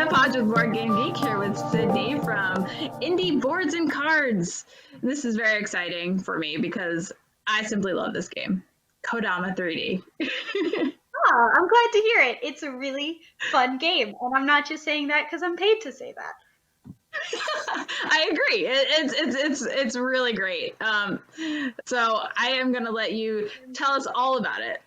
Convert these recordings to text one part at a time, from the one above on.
the Pod with Board Game Geek here with Sydney from Indie Boards and Cards. This is very exciting for me because I simply love this game, Kodama 3D. Oh, I'm glad to hear it. It's a really fun game, and I'm not just saying that because I'm paid to say that. I agree. It's really great. So I am going to let you tell us all about it.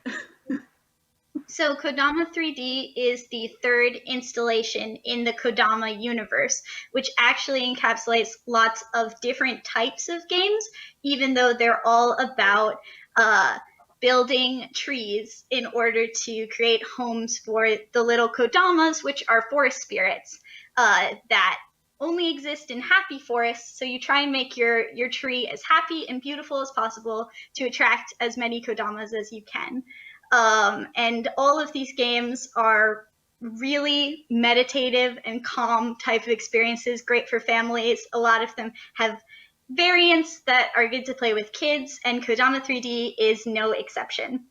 So Kodama 3D is the third installation in the Kodama universe, which actually encapsulates lots of different types of games, even though they're all about building trees in order to create homes for the little Kodamas, which are forest spirits that only exist in happy forests. So you try and make your tree as happy and beautiful as possible to attract as many Kodamas as you can. And all of these games are really meditative and calm type of experiences, great for families. A lot of them have variants that are good to play with kids, and Kodama 3D is no exception.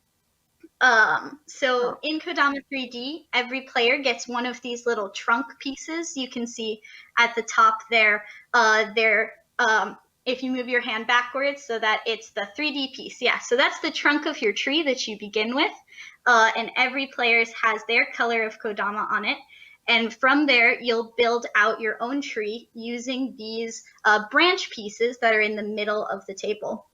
So in Kodama 3D, every player gets one of these little trunk pieces. You can see at the top there, if you move your hand backwards so that it's the 3D piece. Yeah, so that's the trunk of your tree that you begin with. And every player has their color of Kodama on it. And from there, you'll build out your own tree using these branch pieces that are in the middle of the table.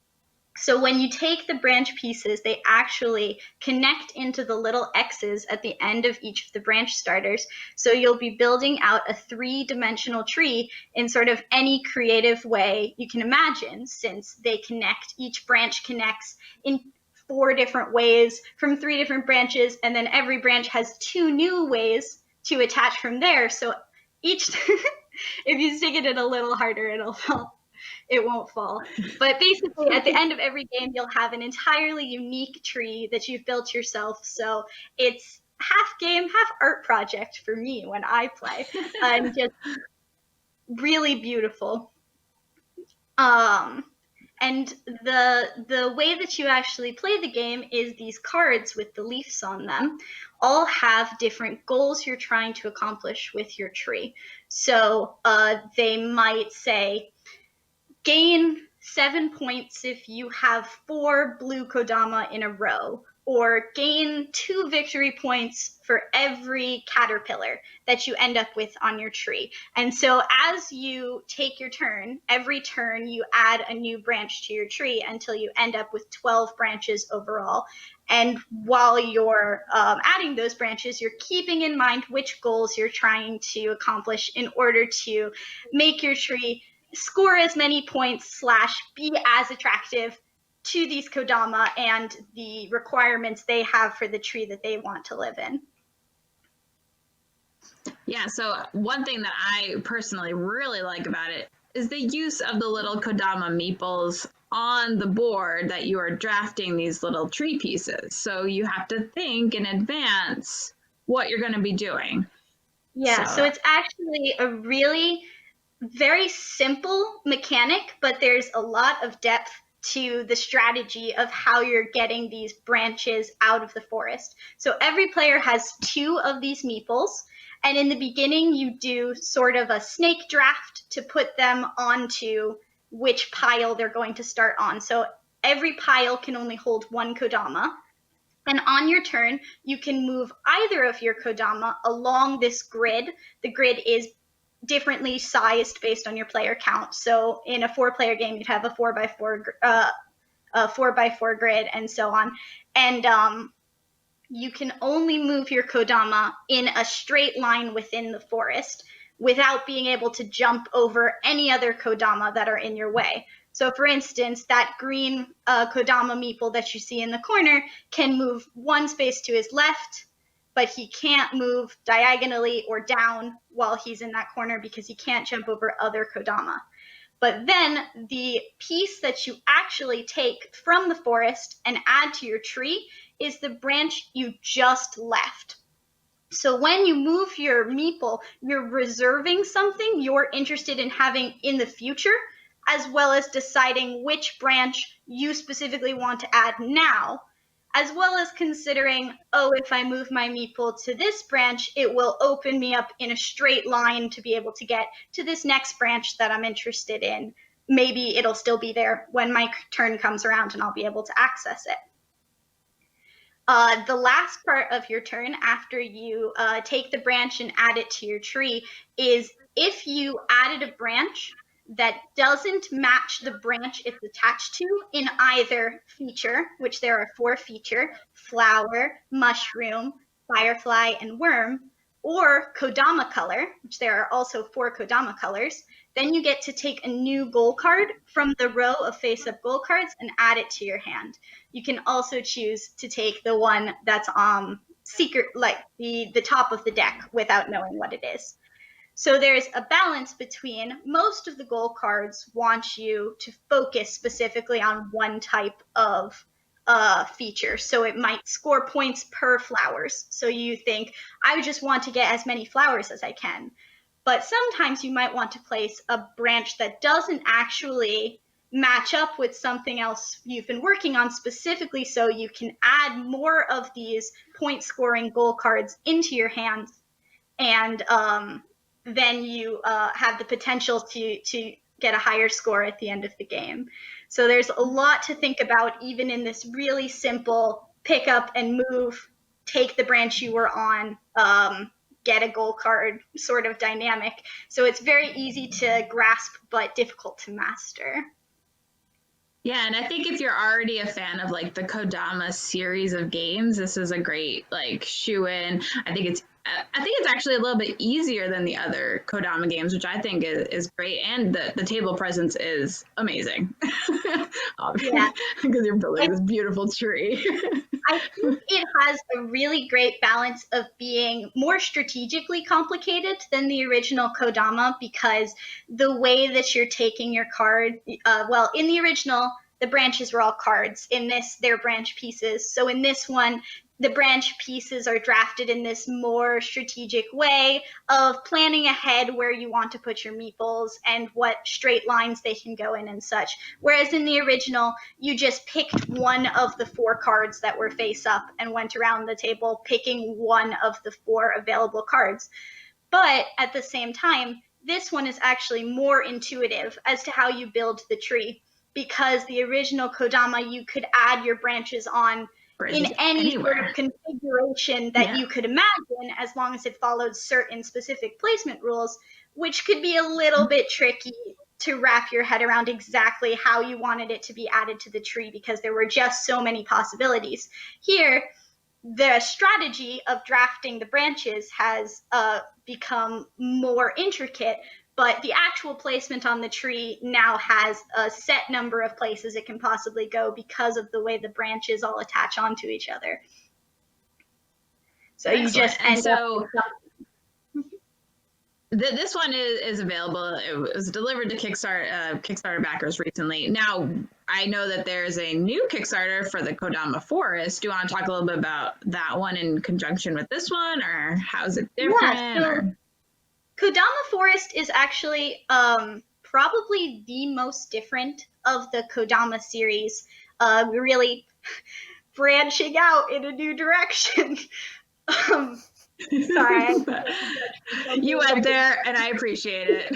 So when you take the branch pieces, they actually connect into the little X's at the end of each of the branch starters. So you'll be building out a three-dimensional tree in sort of any creative way you can imagine, since they connect, each branch connects in 4 different ways from 3 different branches, and then every branch has 2 new ways to attach from there. So each, if you stick it in a little harder, it won't fall. But basically, at the end of every game, you'll have an entirely unique tree that you've built yourself. So it's half game, half art project for me when I play. And just really beautiful. And the way that you actually play the game is these cards with the leaves on them all have different goals you're trying to accomplish with your tree. So they might say, gain 7 points if you have 4 blue Kodama in a row, or gain 2 victory points for every caterpillar that you end up with on your tree. And so as you take your turn, every turn you add a new branch to your tree until you end up with 12 branches overall. And while you're adding those branches, you're keeping in mind which goals you're trying to accomplish in order to make your tree score as many points / be as attractive to these Kodama and the requirements they have for the tree that they want to live in. Yeah, so one thing that I personally really like about it is the use of the little Kodama meeples on the board that you are drafting these little tree pieces. So you have to think in advance what you're going to be doing. Yeah, so it's actually a really very simple mechanic, but there's a lot of depth to the strategy of how you're getting these branches out of the forest. So every player has 2 of these meeples, and in the beginning you do sort of a snake draft to put them onto which pile they're going to start on. So every pile can only hold 1 Kodama. And on your turn, you can move either of your Kodama along this grid. The grid is differently sized based on your player count. So in a 4-player game, you'd have a 4x4 grid and so on. And you can only move your Kodama in a straight line within the forest without being able to jump over any other Kodama that are in your way. So for instance, that green Kodama meeple that you see in the corner can move 1 space to his left, but he can't move diagonally or down while he's in that corner because he can't jump over other Kodama. But then the piece that you actually take from the forest and add to your tree is the branch you just left. So when you move your meeple, you're reserving something you're interested in having in the future, as well as deciding which branch you specifically want to add now. as well as considering, oh, if I move my meeple to this branch, it will open me up in a straight line to be able to get to this next branch that I'm interested in. Maybe it'll still be there when my turn comes around and I'll be able to access it. The last part of your turn, after you take the branch and add it to your tree, is if you added a branch that doesn't match the branch it's attached to in either feature, which there are 4 feature, flower, mushroom, firefly, and worm, or Kodama color, which there are also 4 Kodama colors, then you get to take a new goal card from the row of face-up goal cards and add it to your hand. You can also choose to take the one that's secret, like the top of the deck, without knowing what it is. So there's a balance between most of the goal cards want you to focus specifically on one type of feature. So it might score points per flowers. So you think, I would just want to get as many flowers as I can. But sometimes you might want to place a branch that doesn't actually match up with something else you've been working on specifically, so you can add more of these point scoring goal cards into your hand, and then you have the potential to get a higher score at the end of the game. So there's a lot to think about even in this really simple pick up and move, take the branch you were on, get a goal card sort of dynamic. So it's very easy to grasp but difficult to master. Yeah, and I think if you're already a fan of like the Kodama series of games, this is a great like shoe in. I think it's actually a little bit easier than the other Kodama games, which I think is great, and the table presence is amazing. Yeah, because you're building this beautiful tree. I think it has a really great balance of being more strategically complicated than the original Kodama, because the way that you're taking your card, well, in the original, the branches were all cards. In this, they're branch pieces. So in this one, the branch pieces are drafted in this more strategic way of planning ahead where you want to put your meeples and what straight lines they can go in and such. Whereas in the original, you just picked one of the 4 cards that were face up and went around the table picking one of the 4 available cards. But at the same time, this one is actually more intuitive as to how you build the tree, because the original Kodama, you could add your branches on in any sort of configuration that you could imagine, as long as it followed certain specific placement rules, which could be a little bit tricky to wrap your head around exactly how you wanted it to be added to the tree, because there were just so many possibilities. Here, the strategy of drafting the branches has become more intricate, but the actual placement on the tree now has a set number of places it can possibly go because of the way the branches all attach onto each other. So you just end up. This one is available. It was delivered to Kickstarter backers recently. Now, I know that there's a new Kickstarter for the Kodama Forest. Do you want to talk a little bit about that one in conjunction with this one, or how's it different? Yeah, so Kodama Forest is actually probably the most different of the Kodama series. We're really branching out in a new direction. Sorry. You went there, and I appreciate it.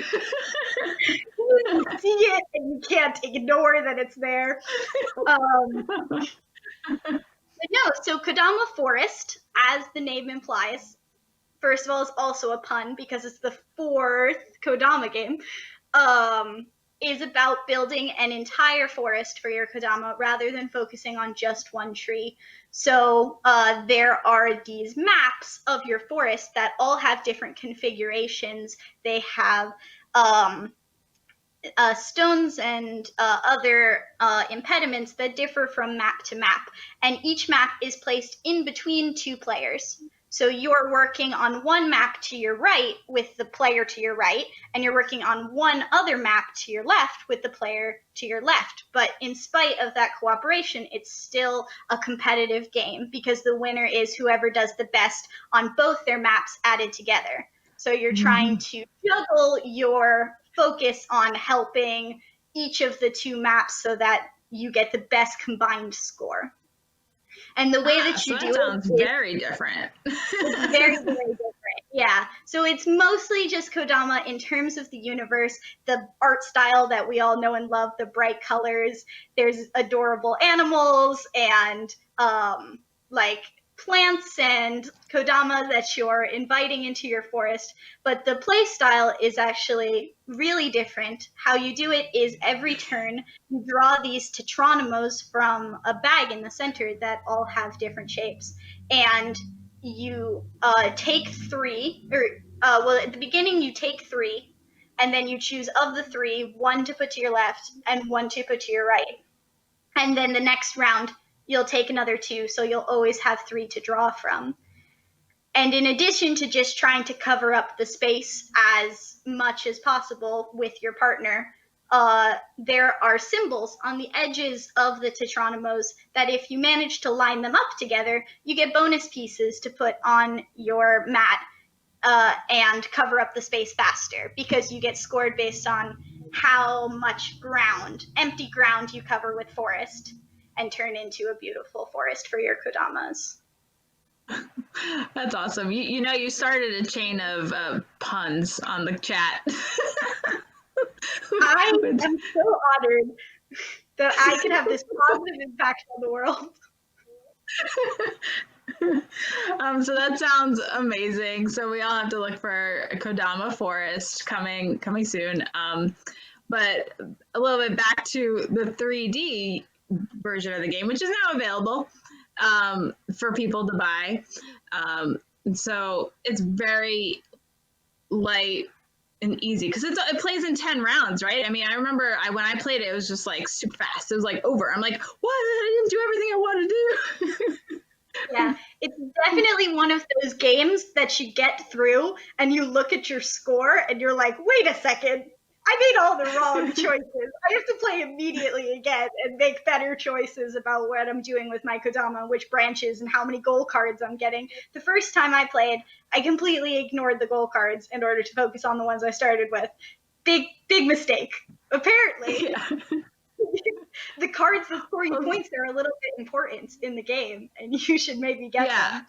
You see it, and you can't ignore that it's there. But no, so Kodama Forest, as the name implies, first of all, is also a pun because it's the 4th Kodama game, is about building an entire forest for your Kodama rather than focusing on just one tree. So there are these maps of your forest that all have different configurations. They have stones and other impediments that differ from map to map. And each map is placed in between 2 players. So you're working on one map to your right with the player to your right, and you're working on one other map to your left with the player to your left. But in spite of that cooperation, it's still a competitive game, because the winner is whoever does the best on both their maps added together. So you're trying to juggle your focus on helping each of the 2 maps so that you get the best combined score. And the way that So you that do sounds it is very different. it's very, very different. Yeah. So it's mostly just Kodama in terms of the universe, the art style that we all know and love, the bright colors. There's adorable animals and like plants and Kodama that you're inviting into your forest. But the play style is actually really different. How you do it is every turn you draw these Tetronimos from a bag in the center that all have different shapes. And you take three, or well, at the beginning you take three, and then you choose of the three, one to put to your left and one to put to your right. And then the next round, you'll take another two, so you'll always have three to draw from. And in addition to just trying to cover up the space as much as possible with your partner, there are symbols on the edges of the Tetronimos that if you manage to line them up together, you get bonus pieces to put on your mat and cover up the space faster because you get scored based on how much ground, empty ground, you cover with forest and turn into a beautiful forest for your Kodamas. That's awesome. You started a chain of puns on the chat. I am so honored that I could have this positive impact on the world. So that sounds amazing. So we all have to look for Kodama Forest coming soon. But a little bit back to the 3D version of the game, which is now available for people to buy. So it's very light and easy because it plays in 10 rounds, right? I mean, I remember when I played it, it was just like super fast. It was like over. I'm like, what? I didn't do everything I wanted to do. Yeah, it's definitely one of those games that you get through and you look at your score and you're like, wait a second, I made all the wrong choices. I have to play immediately again and make better choices about what I'm doing with my Kodama, which branches, and how many goal cards I'm getting. The first time I played, I completely ignored the goal cards in order to focus on the ones I started with. Big mistake. Apparently, Yeah. the cards that score you points are a little bit important in the game, and you should maybe get them.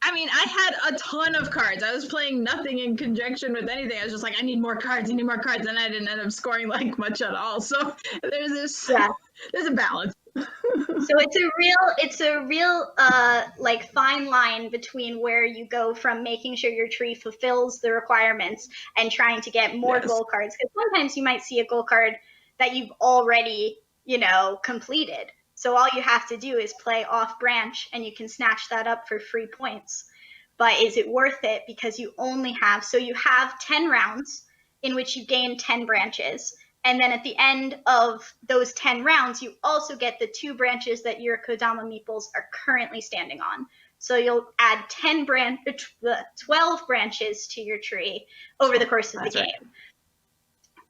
I mean, I had a ton of cards. I was playing nothing in conjunction with anything. I was just like, I need more cards, and I didn't end up scoring like much at all. So there's a balance. So it's a real like fine line between where you go from making sure your tree fulfills the requirements and trying to get more goal cards. Because sometimes you might see a goal card that you've already, completed. So all you have to do is play off branch and you can snatch that up for free points. But is it worth it? Because you have 10 rounds in which you gain 10 branches. And then at the end of those 10 rounds, you also get the 2 branches that your Kodama meeples are currently standing on. So you'll add 12 branches to your tree over the course of the game,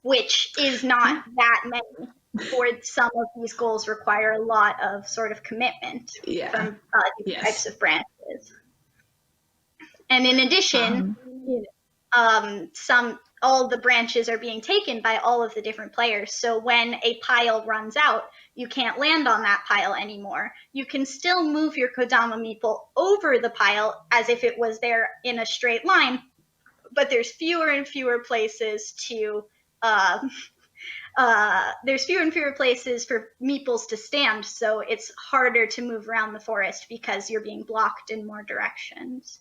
which is not that many. For some of these goals require a lot of sort of commitment from these types of branches. And in addition, all the branches are being taken by all of the different players. So when a pile runs out, you can't land on that pile anymore. You can still move your Kodama meeple over the pile as if it was there in a straight line, but there's fewer and fewer places for meeples to stand, so it's harder to move around the forest because you're being blocked in more directions.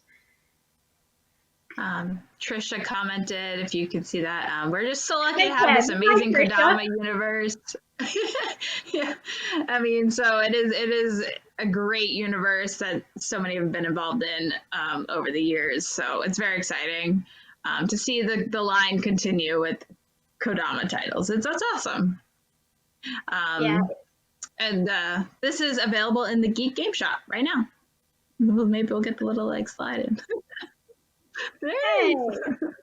Trisha commented, if you could see that, we're just so lucky to have this amazing Kodama universe. Yeah, I mean, so it is a great universe that so many have been involved in over the years. So it's very exciting to see the line continue with Kodama titles. That's awesome. And this is available in the Geek Game Shop right now. Maybe we'll get the little slide in. Hey,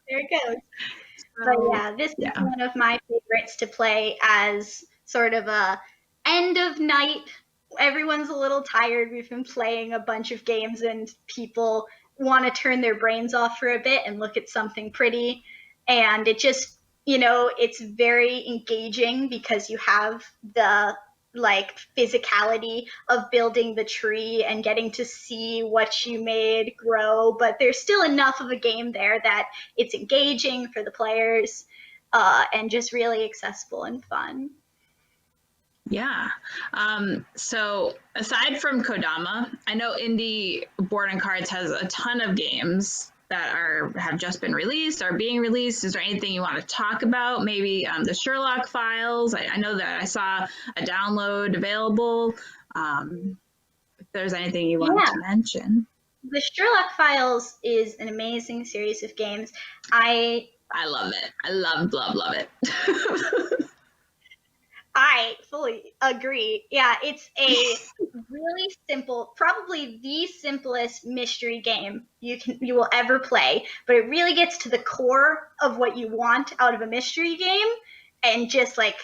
there it goes. But yeah, this is one of my favorites to play as sort of a end of night. Everyone's a little tired. We've been playing a bunch of games and people want to turn their brains off for a bit and look at something pretty. And it just, it's very engaging because you have the like physicality of building the tree and getting to see what you made grow, but there's still enough of a game there that it's engaging for the players, and just really accessible and fun. Yeah. So aside from Kodama, I know Indie Board and Cards has a ton of games that have just been released or being released. Is there anything you want to talk about? Maybe the Sherlock Files. I know that I saw a download available. If there's anything you wanted Yeah. to mention. The Sherlock Files is an amazing series of games. I love it. I love it. I fully agree. Yeah, it's a really simple, probably the simplest mystery game you will ever play, but it really gets to the core of what you want out of a mystery game and just like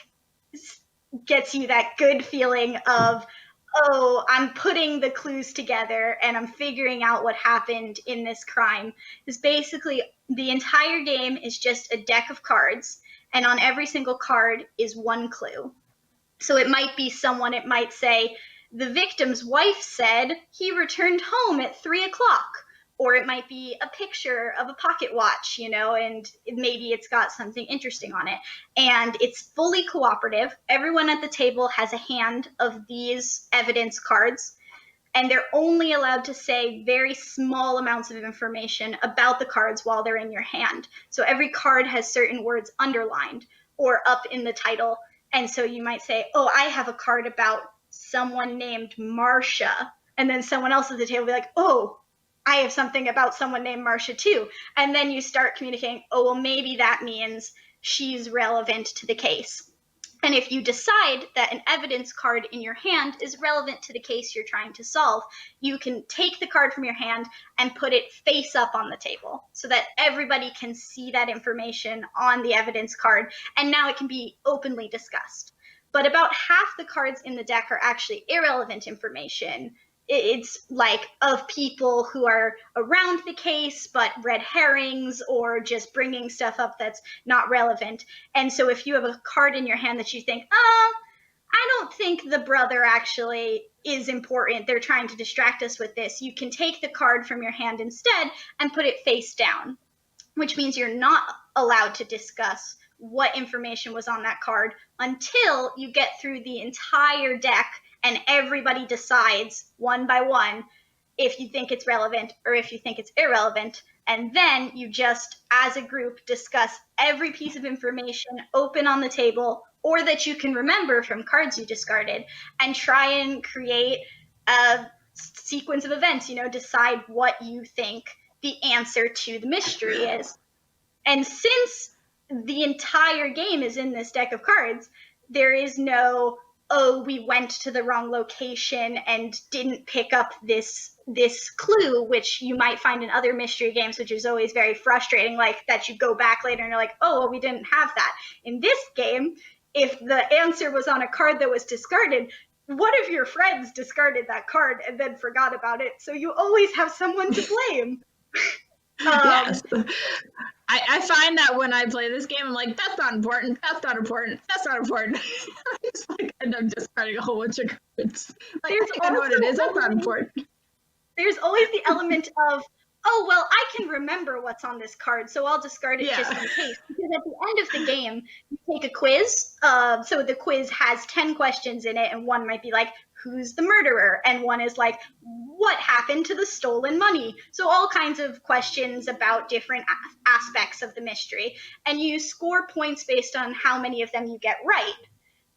gets you that good feeling of, oh, I'm putting the clues together and I'm figuring out what happened in this crime. Is basically the entire game is just a deck of cards, and on every single card is one clue. So it might be someone, it might say, the victim's wife said he returned home at 3 o'clock. Or it might be a picture of a pocket watch, and maybe it's got something interesting on it. And it's fully cooperative. Everyone at the table has a hand of these evidence cards, and they're only allowed to say very small amounts of information about the cards while they're in your hand. So every card has certain words underlined or up in the title. And so you might say, oh, I have a card about someone named Marcia. And then someone else at the table will be like, oh, I have something about someone named Marcia too. And then you start communicating, oh, well, maybe that means she's relevant to the case. And if you decide that an evidence card in your hand is relevant to the case you're trying to solve, you can take the card from your hand and put it face up on the table so that everybody can see that information on the evidence card, and now it can be openly discussed. But about half the cards in the deck are actually irrelevant information. It's like of people who are around the case, but red herrings or just bringing stuff up that's not relevant. And so if you have a card in your hand that you think, I don't think the brother actually is important, they're trying to distract us with this, you can take the card from your hand instead and put it face down, which means you're not allowed to discuss what information was on that card until you get through the entire deck and everybody decides one by one if you think it's relevant or if you think it's irrelevant. And then you just, as a group, discuss every piece of information open on the table or that you can remember from cards you discarded, and try and create a sequence of events, decide what you think the answer to the mystery is. And since the entire game is in this deck of cards, there is no, oh, we went to the wrong location and didn't pick up this clue, which you might find in other mystery games, which is always very frustrating, like that you go back later and you're like, oh, well, we didn't have that. In this game, if the answer was on a card that was discarded, one of your friends discarded that card and then forgot about it, so you always have someone to blame. Yes. I find that when I play this game, I'm like, that's not important. That's not important. That's not important. I just like end up discarding a whole bunch of cards. Like, I think I know what it is. That's not important. There's always the element of, oh, well, I can remember what's on this card, so I'll discard it just in case. Because at the end of the game, you take a quiz. So the quiz has 10 questions in it, and one might be like, who's the murderer? And one is like, what happened to the stolen money? So all kinds of questions about different aspects of the mystery. And you score points based on how many of them you get right.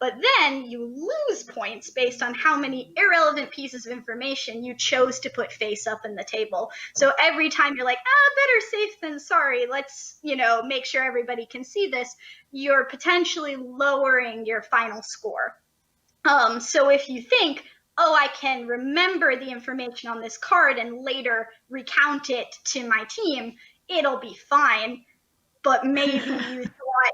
But then you lose points based on how many irrelevant pieces of information you chose to put face up in the table. So every time you're like, better safe than sorry, let's, make sure everybody can see this, you're potentially lowering your final score. So if you think, oh, I can remember the information on this card and later recount it to my team, it'll be fine. But maybe you thought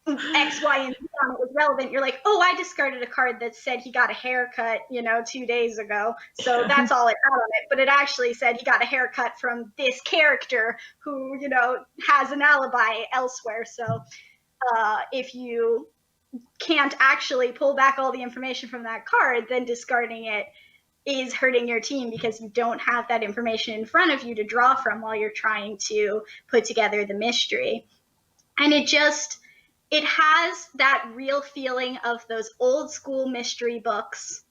X, Y, and Z on it was relevant. You're like, oh, I discarded a card that said he got a haircut, 2 days ago. So that's all it had on it. But it actually said he got a haircut from this character who, has an alibi elsewhere. So if you can't actually pull back all the information from that card, then discarding it is hurting your team because you don't have that information in front of you to draw from while you're trying to put together the mystery. And it has that real feeling of those old school mystery books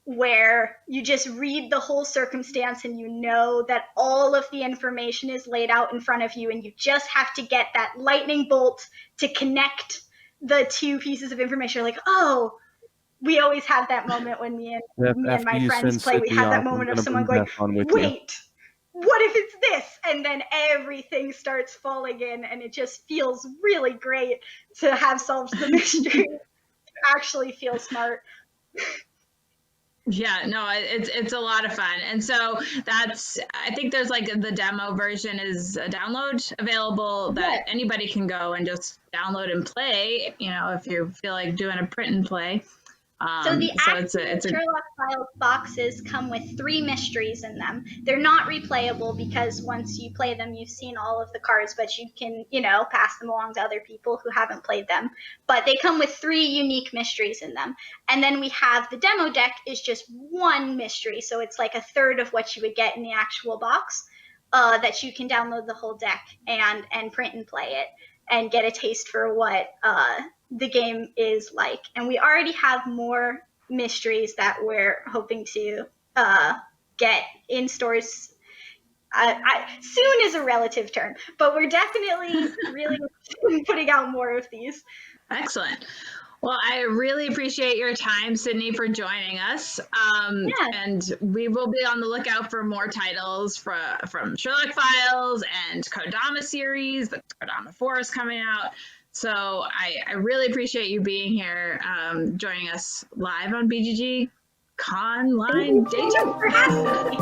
where you just read the whole circumstance and you know that all of the information is laid out in front of you and you just have to get that lightning bolt to connect the two pieces of information. You're like, oh, we always have that moment when me and After my you friends send play. We Sydney have that off, I'm moment of gonna someone bring going, Beth on with you. wait, what if it's this? And then everything starts falling in, and it just feels really great to have solved the mystery. Actually feel smart. Yeah, no, it's a lot of fun. And so I think there's like the demo version is a download available that anybody can go and just download and play, if you feel like doing a print and play. So the it's a Sherlock Files boxes come with 3 mysteries in them. They're not replayable because once you play them, you've seen all of the cards, but you can, pass them along to other people who haven't played them. But they come with 3 unique mysteries in them. And then we have the demo deck is just 1 mystery. So it's like a third of what you would get in the actual box, that you can download the whole deck and print and play it and get a taste for what the game is like. And we already have more mysteries that we're hoping to get in stores. Soon is a relative term, but we're definitely really putting out more of these. Excellent. Well, I really appreciate your time, Sydney, for joining us. And we will be on the lookout for more titles from Sherlock Files and Kodama series. The Kodama 4 is coming out. So I really appreciate you being here, joining us live on BGG.CONline Day 2. For having me.